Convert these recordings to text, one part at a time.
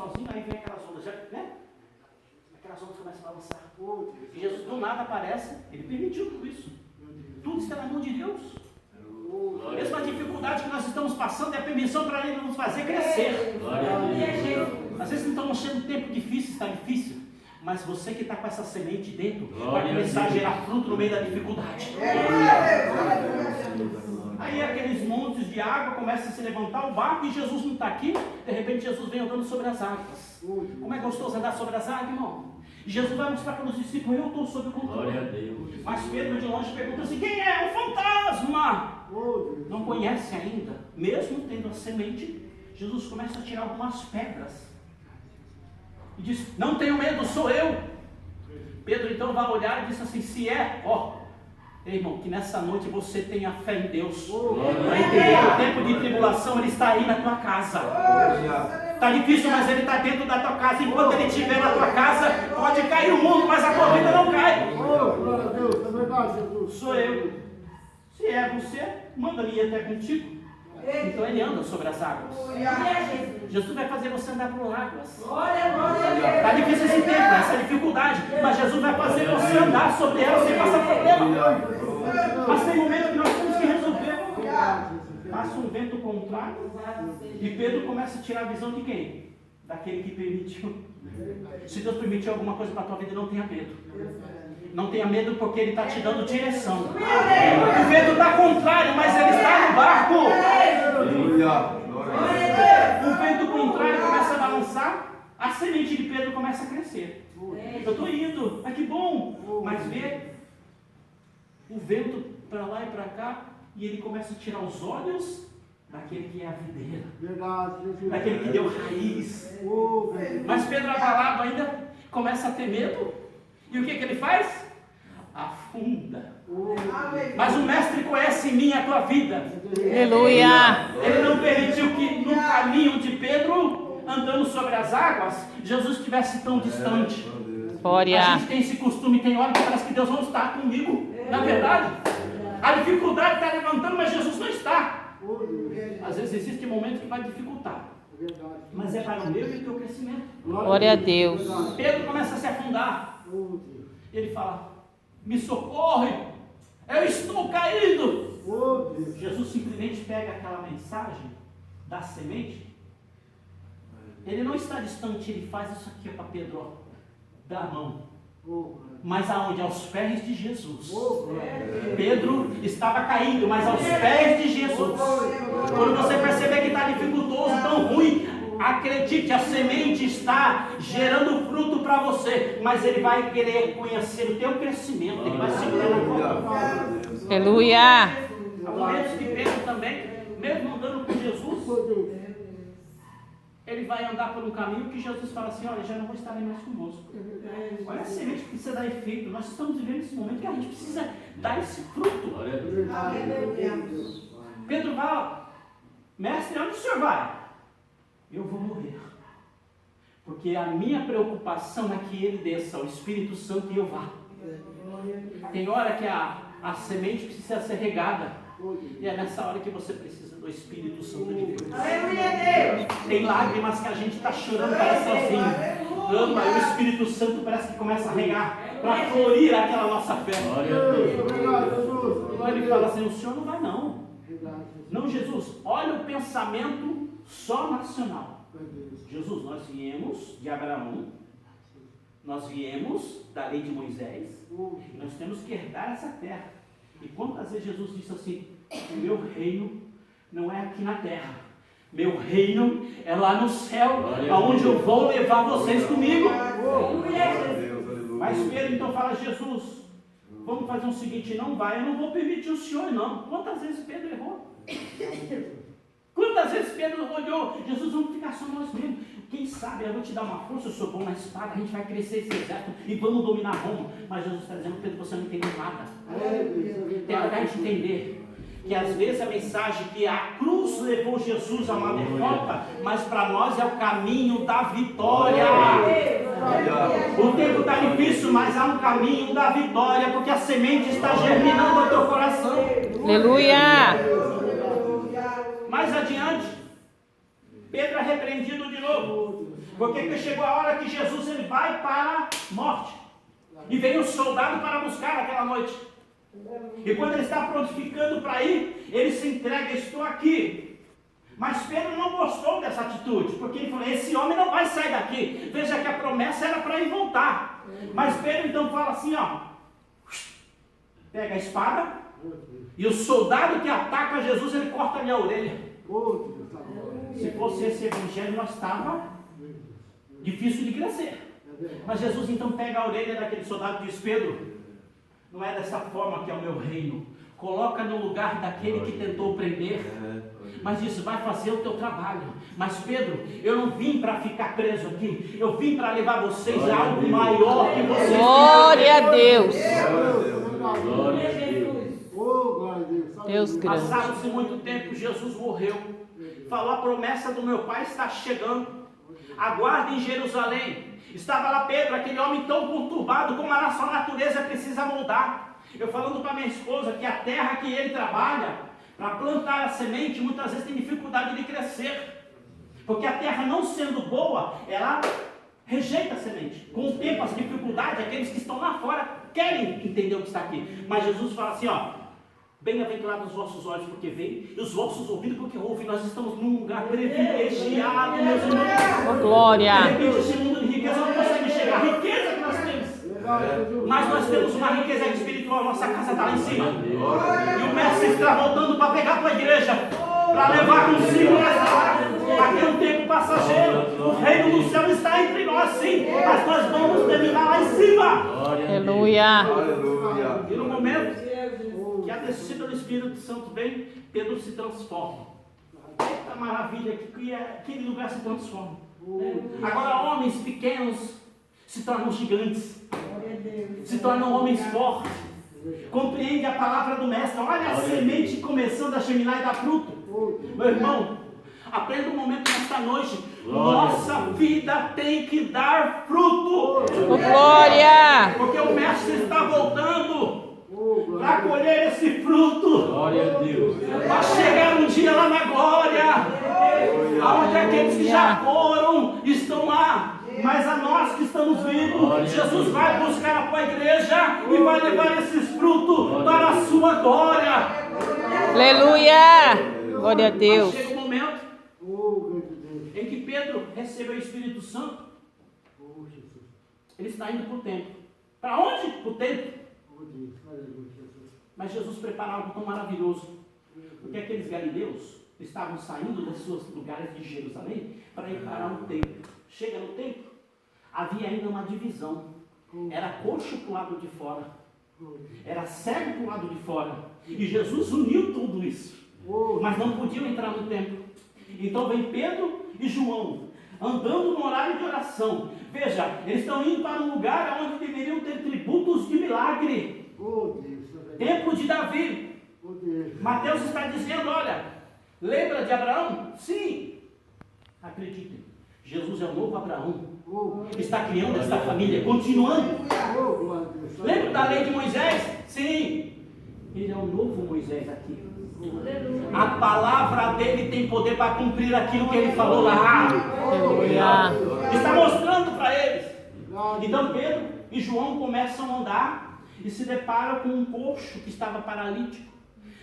sozinho, aí vem aquelas ondas, né? Aquelas ondas começam a balançar. E Jesus do nada aparece, ele permitiu tudo isso. Tudo está na mão de Deus. Mesmo a dificuldade que nós estamos passando é a permissão para Ele nos fazer crescer. Às vezes não estamos achando tempo difícil, está difícil. Mas você que está com essa semente dentro, vai começar a gerar fruto no meio da dificuldade. Aí aqueles montes de água começam a se levantar, o barco, e Jesus não está aqui. De repente Jesus vem andando sobre as águas. Como é gostoso andar sobre as águas, irmão? E Jesus vai mostrar para os discípulos: eu estou sob o controle. Mas Pedro de longe pergunta assim: quem é? Um fantasma! Não conhece ainda. Mesmo tendo a semente, Jesus começa a tirar algumas pedras e diz: não tenho medo, sou eu. Pedro então vai olhar e diz assim: se é, irmão, que nessa noite você tenha fé em Deus. Para entender que o tempo de tribulação ele está aí na tua casa. Está difícil, mas ele está dentro da tua casa. Enquanto ele estiver na tua casa, pode cair o mundo, mas a tua vida não cai. Sou eu. Se é você, manda-me ir até contigo. Então ele anda sobre as águas. Jesus vai fazer você andar por águas. Está difícil esse tempo, essa dificuldade, mas Jesus vai fazer você andar sobre ela sem passar problema. Mas tem momentos que nós temos que resolver. Passa um vento contrário e Pedro começa a tirar a visão de quem? Daquele que permitiu. Se Deus permitiu alguma coisa para a tua vida, não tenha medo. Não tenha medo, porque Ele está te dando direção. O vento está contrário, mas Ele está no barco. O vento contrário começa a balançar, a semente de Pedro começa a crescer. Eu estou indo, que bom. Mas vê o vento para lá e para cá, e ele começa a tirar os olhos daquele que é a videira, daquele que deu raiz. Mas Pedro, abalado ainda, começa a ter medo. E o que ele faz? Afunda. Mas o mestre conhece em mim a tua vida. Aleluia. Ele não permitiu que no caminho de Pedro, andando sobre as águas, Jesus estivesse tão distante. Glória. A gente tem esse costume, tem hora que parece que Deus não está comigo. Na verdade, a dificuldade está levantando, mas Jesus não está. Às vezes existe momento que vai dificultar, mas é para o meu e o teu crescimento. Glória a Deus. Pedro começa a se afundar. Ele fala: me socorre, eu estou caído. Jesus simplesmente pega aquela mensagem da semente. Ele não está distante, ele faz isso aqui para Pedro, dá a mão. Mas aonde? Aos pés de Jesus. Pedro estava caído, mas aos pés de Jesus. Quando você perceber que está dificultoso, tão ruim, acredite, a semente está gerando fruto para você, mas ele vai querer conhecer o teu crescimento, ele vai segurar na tua mão. Aleluia. Há momentos que Pedro também, mesmo andando com Jesus, ele vai andar por um caminho que Jesus fala assim: olha, já não vou estar mais conosco. Olha a semente que precisa dar efeito. Nós estamos vivendo esse momento que a gente precisa dar esse fruto. Pedro vai: mestre, onde o senhor vai? Eu vou morrer. Porque a minha preocupação é que ele desça, o Espírito Santo, e eu vá. Tem hora que a semente precisa ser regada. E é nessa hora que você precisa do Espírito Santo de Deus. Tem lágrimas que a gente está chorando, parece sozinho. Ama, e o Espírito Santo parece que começa a regar para florir aquela nossa fé. Então ele fala assim: o senhor não vai não. Não, Jesus, olha o pensamento só nacional. Jesus, nós viemos de Abraão, nós viemos da lei de Moisés, e nós temos que herdar essa terra. E quantas vezes Jesus disse assim: o meu reino não é aqui na terra, meu reino é lá no céu, aonde eu vou levar vocês comigo. Mas Pedro então fala: Jesus, vamos fazer o seguinte, não vai, eu não vou permitir o senhor não. Quantas vezes Pedro errou? Quantas vezes Pedro olhou: Jesus, vamos ficar só nós mesmos. Quem sabe eu vou te dar uma força, eu sou bom na espada, a gente vai crescer esse exército e vamos dominar Roma. Mas Jesus está dizendo: Pedro, você não entendeu nada. Tem hora a gente entender que às vezes a mensagem que a cruz levou Jesus a uma derrota, mas para nós é o caminho da vitória. O tempo está difícil, mas há um caminho da vitória, porque a semente está germinando no teu coração. Aleluia. Mais adiante, Pedro é repreendido de novo. Porque chegou a hora que Jesus ele vai para a morte. E vem o soldado para buscar naquela noite. E quando ele está prontificando para ir, ele se entrega, estou aqui. Mas Pedro não gostou dessa atitude, porque ele falou, esse homem não vai sair daqui. Veja que a promessa era para ele voltar. Mas Pedro então fala assim, ó, pega a espada, e o soldado que ataca Jesus, ele corta-lhe a orelha. Se fosse esse evangelho, nós estava difícil de crescer. Mas Jesus então pega a orelha daquele soldado e diz, Pedro, não é dessa forma que é o meu reino. Coloca no lugar daquele que tentou prender. Mas diz, vai fazer o teu trabalho. Mas Pedro, eu não vim para ficar preso aqui. Eu vim para levar vocês a algo maior que vocês. Glória a Deus. Glória a Deus. Deus grande. Passado-se muito tempo, Jesus morreu. Falou, a promessa do meu Pai está chegando. Aguarde em Jerusalém. Estava lá Pedro, aquele homem tão conturbado, como a sua natureza precisa moldar. Eu falando para minha esposa que a terra que ele trabalha, para plantar a semente, muitas vezes tem dificuldade de crescer. Porque a terra não sendo boa, ela rejeita a semente. Com o tempo, as dificuldades, aqueles que estão lá fora querem entender o que está aqui. Mas Jesus fala assim, ó, bem-aventurados os vossos olhos porque veem, e os vossos ouvidos porque ouvem. Nós estamos num lugar privilegiado, meus irmãos. Oh, glória. De repente esse mundo de riqueza não consegue chegar. A riqueza que nós temos. Mas nós temos uma riqueza espiritual, nossa casa está lá em cima. E o mestre está voltando para pegar a tua igreja, para levar consigo nessa hora. Aqui é um tempo passageiro. O reino do céu está entre nós, sim. Mas nós vamos terminar lá em cima. Aleluia. E no momento que a descida do Espírito Santo vem, Pedro se transforma. Eita maravilha, que aquele lugar se transforma. Agora homens pequenos se tornam gigantes, se tornam homens fortes. Compreende a palavra do mestre. Olha a semente começando a germinar e dar fruto. Meu irmão, aprenda um momento nesta noite. Nossa vida tem que dar fruto. Oh, glória. Porque o mestre está voltando para colher esse fruto. Glória a Deus. Para chegar um dia lá na glória, aonde aqueles que já foram estão lá. Mas a nós que estamos vivos, Jesus vai buscar a tua igreja e vai levar esses frutos para a sua glória. Aleluia. Glória a Deus. Mas chega um momento em que Pedro recebeu o Espírito Santo. Ele está indo para o templo. Para onde? Para o templo. Mas Jesus prepara algo tão maravilhoso. Porque aqueles galileus estavam saindo dos seus lugares de Jerusalém para ir para o templo. Chega no templo, havia ainda uma divisão. Era coxo para o lado de fora, era cego para o lado de fora. E Jesus uniu tudo isso. Mas não podiam entrar no templo. Então vem Pedro e João, andando no horário de oração. Veja, eles estão indo para um lugar onde deveriam ter tributos de milagre. Templo de Davi. Mateus está dizendo, olha, lembra de Abraão? Sim. Acreditem, Jesus é o novo Abraão. Está criando esta família, continuando. Lembra da lei de Moisés? Sim. Ele é o novo Moisés aqui. A palavra dele tem poder para cumprir aquilo que ele falou lá. Aleluia. Está mostrando para eles. Então Pedro e João começam a andar e se deparam com um coxo que estava paralítico.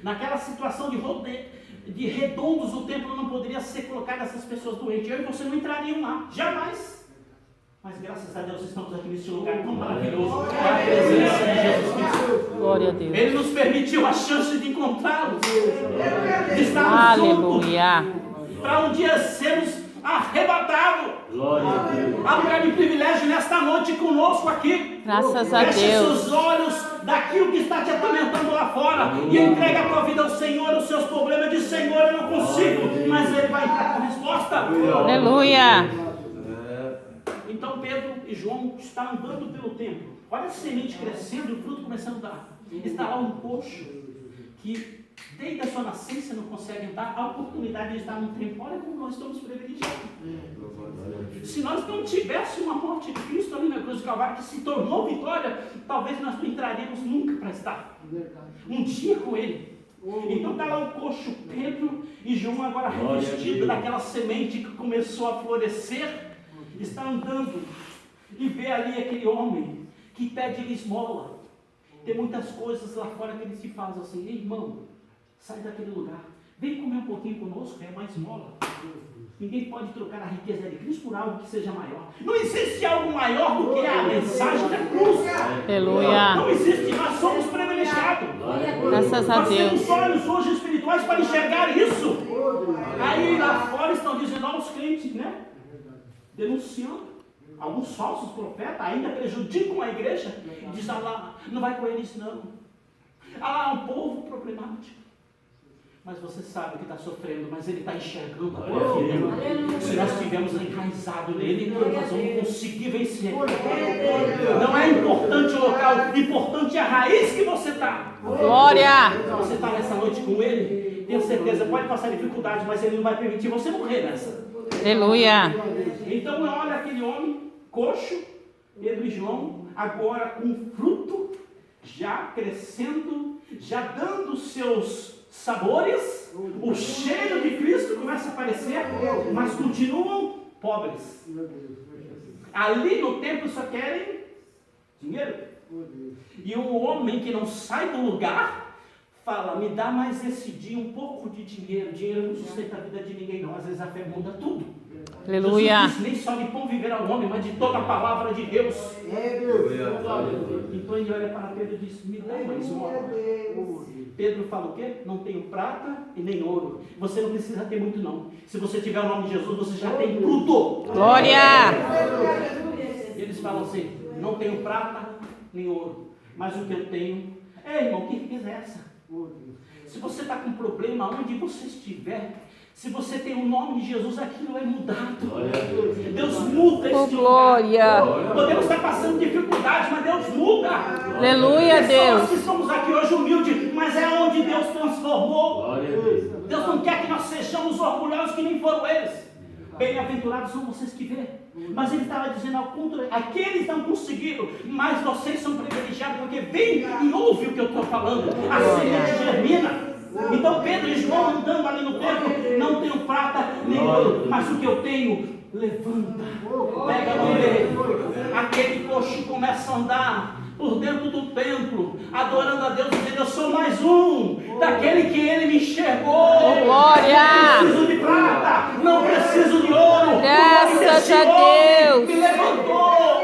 Naquela situação de redondos, o templo não poderia ser colocado essas pessoas doentes. Eu e você não entrariam lá, jamais. Mas graças a Deus estamos aqui neste lugar tão maravilhoso. É a presença de Jesus Cristo. Glória a Deus. Ele nos permitiu a chance de encontrá-los, de estarmos juntos, Aleluia. para um dia sermos arrebatados. Glória a Deus. Há lugar de privilégio nesta noite conosco aqui. Graças a Feche Deus. seus olhos daquilo que está te atormentando lá fora e entrega a tua vida ao Senhor, os seus problemas. Diz, Senhor, eu não consigo, mas Ele vai entrar com resposta. Aleluia. Então Pedro e João estão andando pelo templo. Olha a semente crescendo e o fruto começando a dar. Está lá um coxo que desde a sua nascença não consegue dar a oportunidade de estar no templo. Olha como nós estamos privilegiados. Se nós não tivéssemos uma morte de Cristo ali na cruz do Calvário que se tornou vitória, talvez nós não entraríamos nunca para estar um dia com Ele. Então está lá o coxo Pedro e João agora revestido daquela semente que começou a florescer. está andando e vê ali aquele homem que pede esmola. Tem muitas coisas lá fora que ele se faz assim: ei, irmão, sai daquele lugar, vem comer um pouquinho conosco, é uma esmola. Ninguém pode trocar a riqueza de Cristo por algo que seja maior. Não existe algo maior do que a mensagem da cruz. Aleluia. Não existe, nós somos privilegiados. Graças a Nós temos Deus. olhos hoje espirituais para enxergar isso. Aí lá fora estão dizendo aos crentes, né? Denunciando. Alguns falsos profetas ainda prejudicam a igreja. Diz lá, não vai com eles não. Ah, é um povo problemático. Mas você sabe que está sofrendo, mas ele está enxergando a tua vida. Se nós estivermos enraizados nele, nós vamos conseguir vencer. Não é importante o local, importante é a raiz que você está. Glória. Você está nessa noite com ele, tenho certeza, pode passar dificuldade, mas ele não vai permitir você morrer nessa. Aleluia. Então olha aquele homem coxo, Pedro e João, agora com fruto, já crescendo, já dando seus sabores, o cheiro de Cristo começa a aparecer, mas continuam pobres. Ali no templo só querem dinheiro. E o homem que não sai do lugar fala: me dá mais esse dia um pouco de dinheiro. Dinheiro não sustenta a vida de ninguém não, às vezes a fé muda tudo. Aleluia. Jesus disse: nem só de pão viverá o homem, mas de toda a palavra de Deus. Então ele olha para Pedro e diz: me dá mais uma. Pedro fala o quê? Não tenho prata e nem ouro. Você não precisa ter muito não. Se você tiver o nome de Jesus, você já tem tudo. Glória. E eles falam assim: não tenho prata nem ouro, mas o que eu tenho. Ei, irmão, que riqueza é essa? Se você está com problema, onde você estiver, se você tem o nome de Jesus, aquilo é mudado. Deus muda Oh, este glória. lugar. Podemos estar passando dificuldade, mas Deus muda. Aleluia, Pessoas Deus. que estamos aqui hoje humildes, mas é onde Deus transformou. Deus não quer que nós sejamos orgulhosos que nem foram eles. Bem-aventurados são vocês que vê. Mas ele estava dizendo ao contrário: aqueles não conseguiram, mas vocês são privilegiados, porque vem e ouve o que eu estou falando. A semente germina. Então Pedro e João andando ali no templo: não tenho prata nem ouro, mas o que eu tenho, levanta, pega nele. Aquele coxo começa a andar por dentro do templo, adorando a Deus, dizendo: eu sou mais um daquele que ele me enxergou. Glória. Não preciso de prata, não preciso de ouro. Graças a Deus. Me levantou.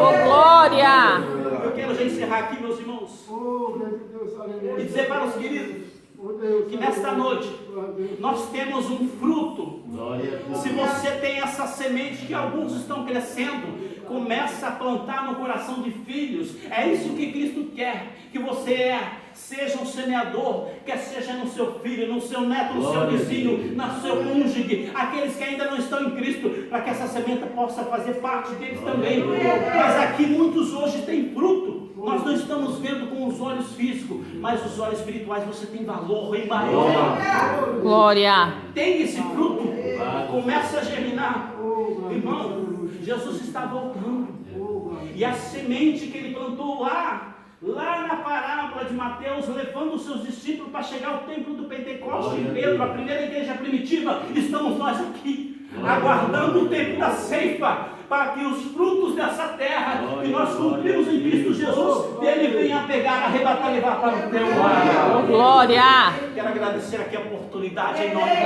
Oh, glória. Eu quero já encerrar aqui, meus irmãos, e dizer para os queridos que nesta noite nós temos um fruto. Se você tem essa semente que alguns estão crescendo, começa a plantar no coração de filhos. É isso que Cristo quer que você seja um semeador, quer seja no seu filho, no seu neto, no seu vizinho, no seu cônjuge, aqueles que ainda não estão em Cristo, para que essa semente possa fazer parte deles também. Mas aqui muitos hoje têm fruto. Nós não estamos vendo com os olhos físicos, mas os olhos espirituais. Você tem valor em maior. Glória. Tem esse fruto, começa a germinar. Irmão, Jesus está voltando. E a semente que ele plantou lá na parábola de Mateus, levando os seus discípulos para chegar ao templo do Pentecostes, em Pedro, a primeira igreja primitiva, estamos nós aqui, aguardando o tempo da ceifa, para que os frutos dessa terra que nós cumprimos em Cristo Jesus, ele venha pegar, arrebatar e levar para o teu lar. Oh, glória. Quero agradecer aqui a oportunidade em nome